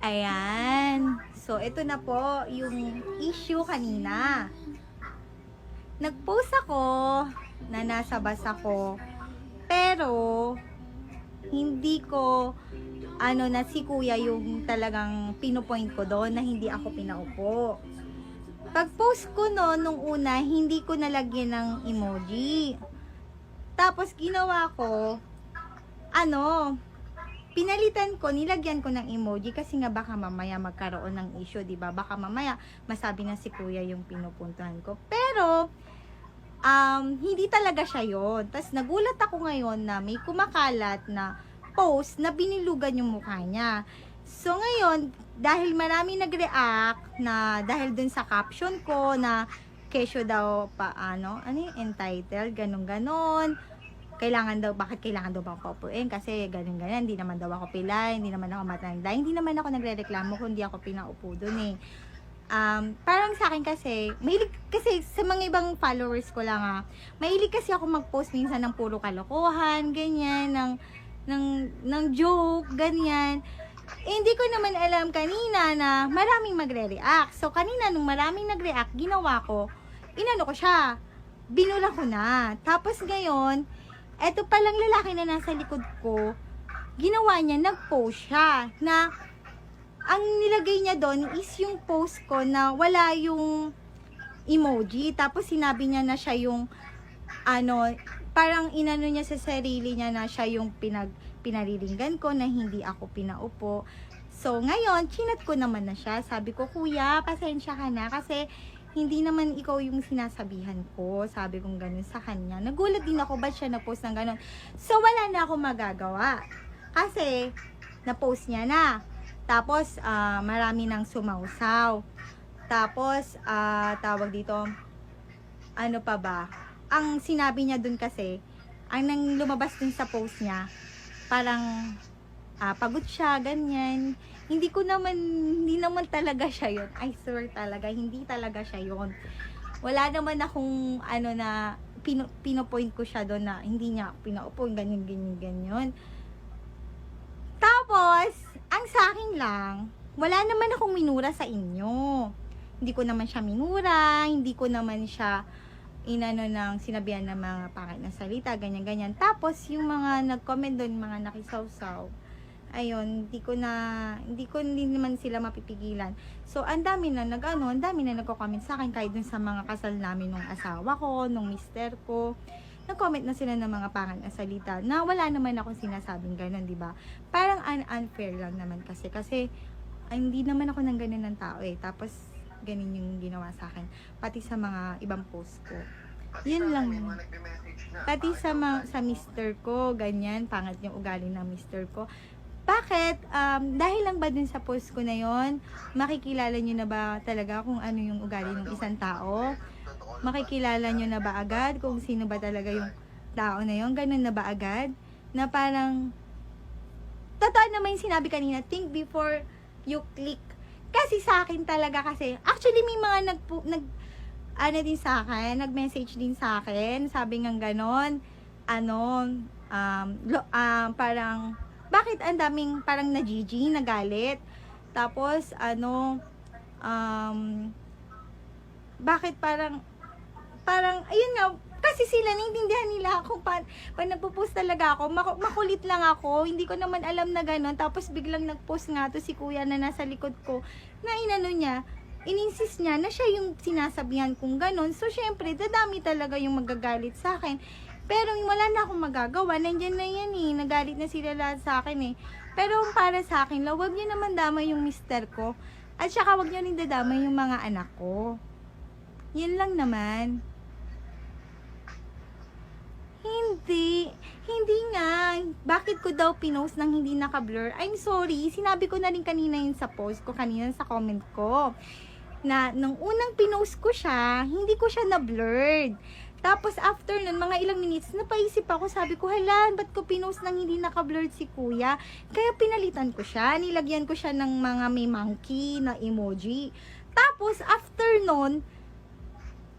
Ayan. So, ito na po yung issue kanina. Nag-post ako na nasa bus ako. Pero, hindi ko, na si kuya yung talagang pinupoint ko doon na hindi ako pinaupo. Pag-post ko no, nung una, hindi ko nalagyan ng emoji. Tapos, ginawa ko, pinalitan ko, nilagyan ko ng emoji kasi nga baka mamaya magkaroon ng issue, 'di ba? Baka mamaya masabi na si kuya yung pinupuntahan ko. Pero hindi talaga siya 'yon. Tapos nagulat ako ngayon na may kumakalat na post na binilugan yung mukha niya. So ngayon, dahil marami nag-react na dahil dun sa caption ko na kesyo daw yung entitled, ganun-ganon. Bakit kailangan daw bang paupuin? Kasi ganun-ganyan, hindi naman daw ako pilay, hindi naman ako matanda, hindi naman ako nagrereklamo kung hindi ako pinaupo dun eh. Parang sa akin kasi, mahilig kasi sa mga ibang followers ko lang mahilig kasi ako mag-post minsan ng puro kalokohan, ganyan, ng joke, ganyan. Hindi ko naman alam kanina na maraming magre-react. So, kanina nung maraming nag-react, ginawa ko, inano ko siya, binula ko na. Tapos ngayon, eto palang lalaki na nasa likod ko, ginawa niya, nag-post siya, na ang nilagay niya doon is yung post ko na wala yung emoji. Tapos sinabi niya na siya yung, parang inano niya sa sarili niya na siya yung pinariringgan ko, na hindi ako pinaupo. So, ngayon, chinat ko naman na siya. Sabi ko, kuya, pasensya ka na kasi hindi naman ikaw yung sinasabihan ko. Sabi kong ganun sa kanya. Nagulat din ako, ba't siya na-post ng ganun? So, wala na ako magagawa. Kasi, na-post niya na. Tapos, marami nang sumausaw. Tapos, tawag dito, ano pa ba? Ang sinabi niya dun kasi, ang nang lumabas dun sa post niya, parang, pagod siya, ganyan. Hindi naman talaga siya yun. I swear talaga, hindi talaga siya yun. Wala naman akong, na, pinopoint ko siya doon na hindi niya pinaupo, ganyan. Tapos, ang sa akin lang, wala naman akong minura sa inyo. Hindi ko naman siya minura, hindi ko naman siya sinabihan ng mga pangit na salita, ganyan. Tapos, yung mga nag-comment doon, mga nakisawsaw, ayun, hindi naman sila mapipigilan. So, ang dami na nagko-comment sa akin, kahit dun sa mga kasal namin nung asawa ko, nung mister ko, nag-comment na sila ng mga pangit na salita, na wala naman akong sinasabing ganun, di ba? Parang unfair lang naman kasi hindi naman ako ng ganun ng tao eh. Tapos, ganun yung ginawa sa akin. Pati sa mga ibang post ko. Yun lang. Pati sa mister ko, ganyan, pangit yung ugali ng mister ko. Bakit? Dahil lang ba dun sa post ko na yon, makikilala nyo na ba talaga kung ano yung ugali ng isang tao? Makikilala nyo na ba agad kung sino ba talaga yung tao na yon? Ganun na ba agad? Na parang, totoo naman yung sinabi kanina, think before you click. Kasi sa akin talaga kasi, actually may mga din sa akin, nag-message din sa akin, sabi nga ganon, parang, bakit ang daming parang nagalit? Tapos, bakit parang, ayun nga, kasi sila, naiintindihan nila kung pag nagpo-post talaga ako, makulit lang ako, hindi ko naman alam na gano'n. Tapos biglang nag-post nga to si kuya na nasa likod ko, na ininsist niya na siya yung sinasabihan kong gano'n. So, syempre, dadami talaga yung magagalit sa akin. Pero wala na akong magagawa, nandyan na yan eh, nagalit na sila lahat sa akin eh. Pero para sa akin, huwag niyo naman damay yung mister ko, at saka huwag niyo rin dadamay yung mga anak ko. Yan lang naman. Hindi nga. Bakit ko daw pinost nang hindi naka-blur? I'm sorry, sinabi ko na rin kanina yun sa post ko, kanina sa comment ko, na nung unang pinost ko siya, hindi ko siya na-blurred. Tapos after nun, mga ilang minutes, napaisip ako, sabi ko, hala, ba't ko pinost nang hindi naka-blurred si kuya? Kaya pinalitan ko siya, nilagyan ko siya ng mga may monkey na emoji. Tapos after nun,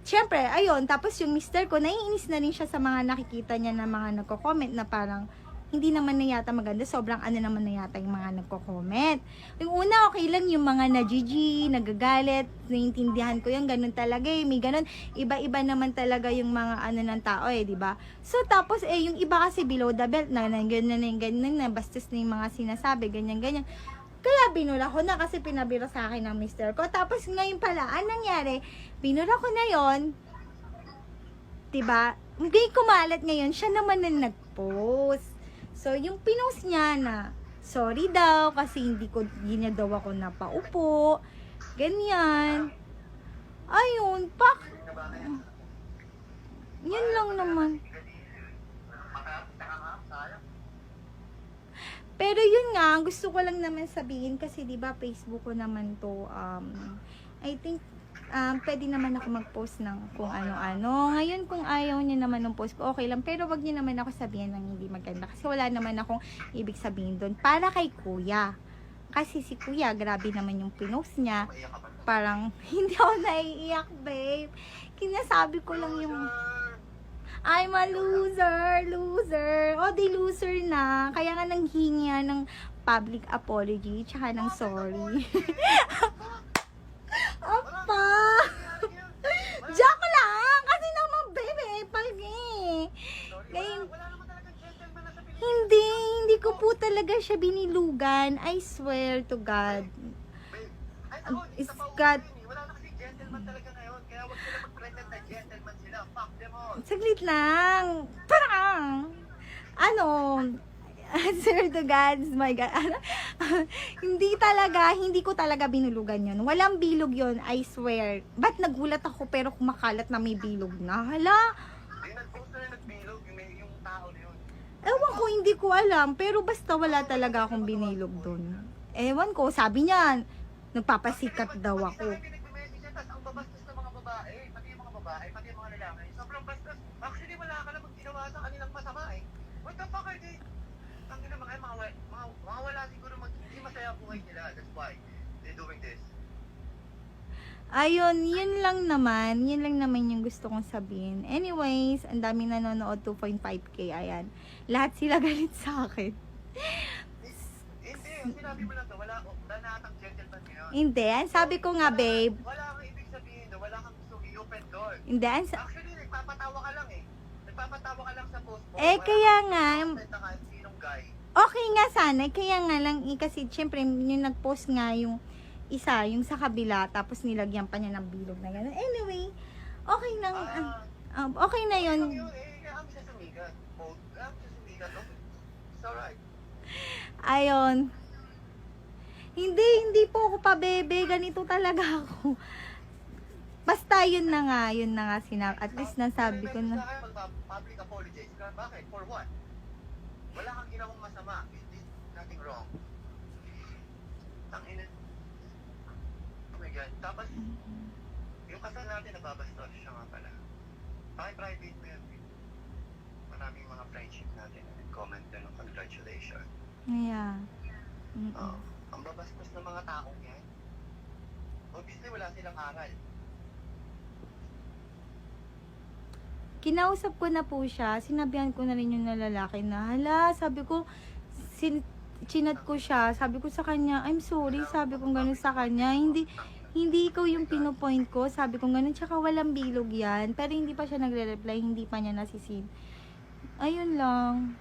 syempre, ayun, tapos yung mister ko, naiinis na rin siya sa mga nakikita niya na mga nagko-comment na parang, hindi naman na yata maganda, sobrang ano naman na yata yung mga nagko-comment. Yung una, okay lang yung mga na-GG, nagagalit, naiintindihan ko yung ganun talaga eh, may ganun, iba-iba naman talaga yung mga ano ng tao eh, di ba? So, tapos yung iba kasi below the belt, na ganyan, na bastos na yung mga sinasabi, ganyan. Kaya binura ko na kasi pinabira sa akin ng mister ko. Tapos ngayon pala, anong nangyari? Binura ko na yon, diba? Hindi kumalat ngayon, siya naman na nag-post. So, yung pinost niya na, sorry daw, kasi hindi niya daw ako napaupo. Ganyan. Ayun, yan lang naman. Pero yun nga, gusto ko lang naman sabihin, kasi diba, Facebook ko naman to, I think, pwede naman ako mag-post ng kung ano-ano. Ngayon, kung ayaw niya naman ng post ko, okay lang. Pero wag niya naman ako sabihin ng hindi maganda. Kasi wala naman akong ibig sabihin doon. Para kay kuya. Kasi si kuya, grabe naman yung pinost niya. Parang, hindi ako naiiyak, babe. Kinasabi ko lang yung, I'm a loser. O, di loser na. Kaya nga nanghingi ng public apology, tsaka ng sorry. Apa! Joke lang! Kasi naman, baby, hindi ko po talaga siya binilugan. I swear to God. It's God. Wala na kasi gentleman talaga ngayon. Kaya wag sila mag-pretend na gentleman sila. Fuck them all. Saglit lang. Parang, sir to God, my God. Hindi ko talaga binulugan yun. Walang bilog yun, I swear. Ba't nagulat ako pero kumakalat na may bilog na? Hala? Hindi nag-post na nagbilog yung tao na yun. Ewan ko, hindi ko alam. Pero basta wala talaga akong binilog dun. Ewan ko, sabi niya, nagpapasikat daw ako. Ang babastos ng mga babae, pati yung mga babae, pati yung mga lalaki. Sobrang bastos. Actually, wala ka namang ginawa sa kanilang masama eh. What the fuck are they? Ang ina mga wala siguro hindi masaya ang buhay nila. That's why they're doing this. Ayun, yun lang naman yung gusto kong sabihin. Anyways, ang daming nanonood, 2.5k, ayan. Lahat sila galit sa akin. Hindi, sinabi mo lang to, wala na atang gentleman ngayon. Hindi, sabi ko nga, babe. Wala kang ibig sabihin, wala kang gusto i-open door. Hindi, Actually, nagpapatawa ka lang eh. Nagpapatawa ka lang sa post mo. kaya nga, sinong guy. okay nga sana, kaya nga lang, kasi syempre, yung nag-post nga yung isa, yung sa kabila, tapos nilagyan pa niya ng bilog na gano'n. Anyway, okay lang, okay na yun. Ang siya sumigat. It's alright. Ayun. Hindi po ako pa bebe, ganito talaga ako. Basta yun na nga at least nasabi ko na. Public apologize ka. Bakit? For what? Wala kang ginawang masama. You did nothing wrong. Tangina. Oh my God. Tapos, yung kasal natin nababastos siya nga pala. Private mo yan. Maraming mga friendship natin comment na ng congratulations. Yeah. Ang babastos ng mga taong yan. Obviously, wala silang aral. Kinausap ko na po siya, sinabihan ko na rin yung lalaki na, hala, sabi ko, chinat ko siya, sabi ko sa kanya, I'm sorry, sabi ko gano'n sa kanya, hindi ikaw yung pinopoint ko, sabi ko gano'n, tsaka walang bilog yan, pero hindi pa siya nagre-reply, hindi pa niya nasisin. Ayun lang.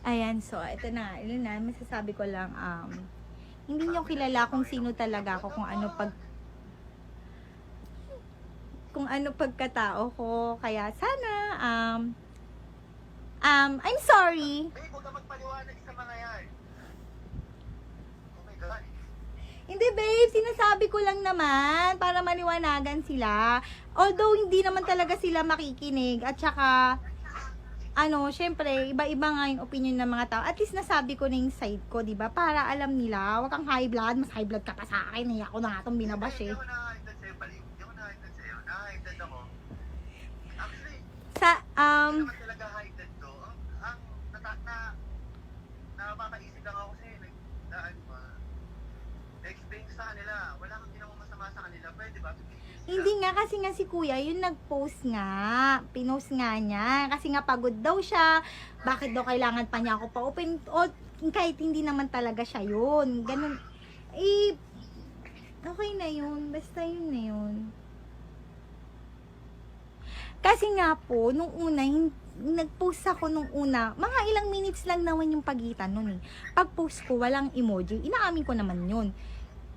Ayan, so, ito na, masasabi ko lang, hindi niyo kilala kung sino talaga ako, kung ano pagkatao ko, kaya sana, I'm sorry. Babe, huwag ka magpaliwanag sa mga yan. Oh my God. Hindi babe, sinasabi ko lang naman, para maliwanagan sila, although hindi naman talaga sila makikinig, at saka, syempre, iba-iba nga yung opinion ng mga tao. At least nasabi ko na yung side ko, di ba? Para alam nila, wag kang high blood, mas high blood ka pa sa akin. Ako na nga itong binabash eh. Hindi nga, kasi nga si kuya, yung nag-post nga. Pinost nga niya. Kasi nga pagod daw siya. Bakit daw kailangan pa niya ako pa-open? O, kahit hindi naman talaga siya yun. Ganun. Eh, okay na yun. Basta yun na yun. Kasi nga po, nung una, nag-post ako nung una, mga ilang minutes lang naman yung pagitan nun eh. Pag-post ko, walang emoji. Inaamin ko naman yun.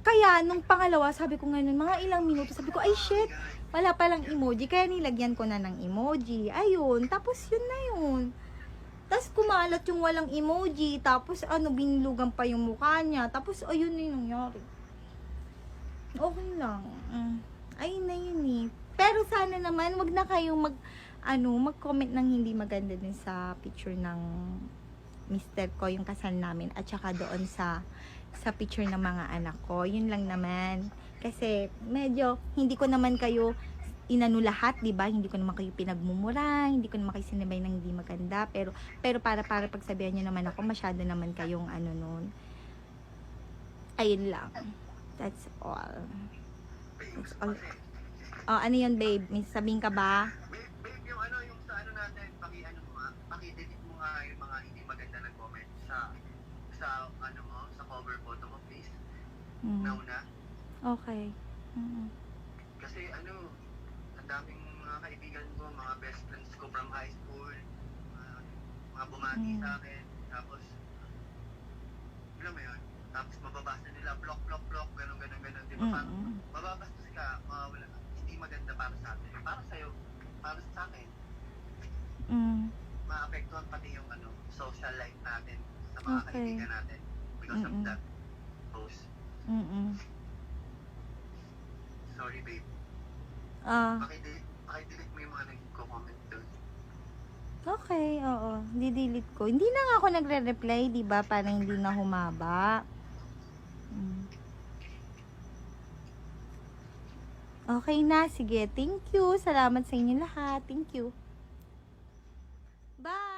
Kaya, nung pangalawa, sabi ko ngayon, mga ilang minuto, sabi ko, ay shit, wala palang emoji. Kaya nilagyan ko na ng emoji. Ayun, tapos yun na yun. Tapos kumalat yung walang emoji. Tapos binilugan pa yung mukha niya. Tapos ayun na yung nangyari. Okay lang. Ayun na yun eh. Pero sana naman, wag na kayong mag-comment ng hindi maganda din sa picture ng mister ko, yung kasal namin. At saka doon sa picture ng mga anak ko. Yun lang naman. Kasi medyo hindi ko naman kayo inano lahat, 'di ba? Hindi ko naman kayo pinagmumura, hindi ko naman kayo sinabay ng hindi maganda, pero para pagsabihan niyo naman ako, masyado naman kayong noon. Ayun lang. That's all. That's all. Oh, ano yun, babe? May sabihin ka ba? Babe, yung yung sa natin, paki-delete mo nga yung mga hindi maganda na comment sa sa cover photo mo, please. Nauna. Okay. Kasi ang daming mga kaibigan ko, mga best friends ko from high school, mga bumati sa akin, tapos alam mo yun, tapos mababasa nila block, ganun, di ba? Parang mababasa ka, wala, hindi maganda para sa atin, para sa'yo, para sa akin. Maapektuhan pati yung social life natin sa mga kaibigan natin because of that post. Sorry, babe. Paki-delete mo yung mga nag-comment doon. Okay, oo. Didelete ko. Hindi na nga ako nagre-reply, di ba? Para hindi na humaba. Okay na. Sige. Thank you. Salamat sa inyo lahat. Thank you. Bye!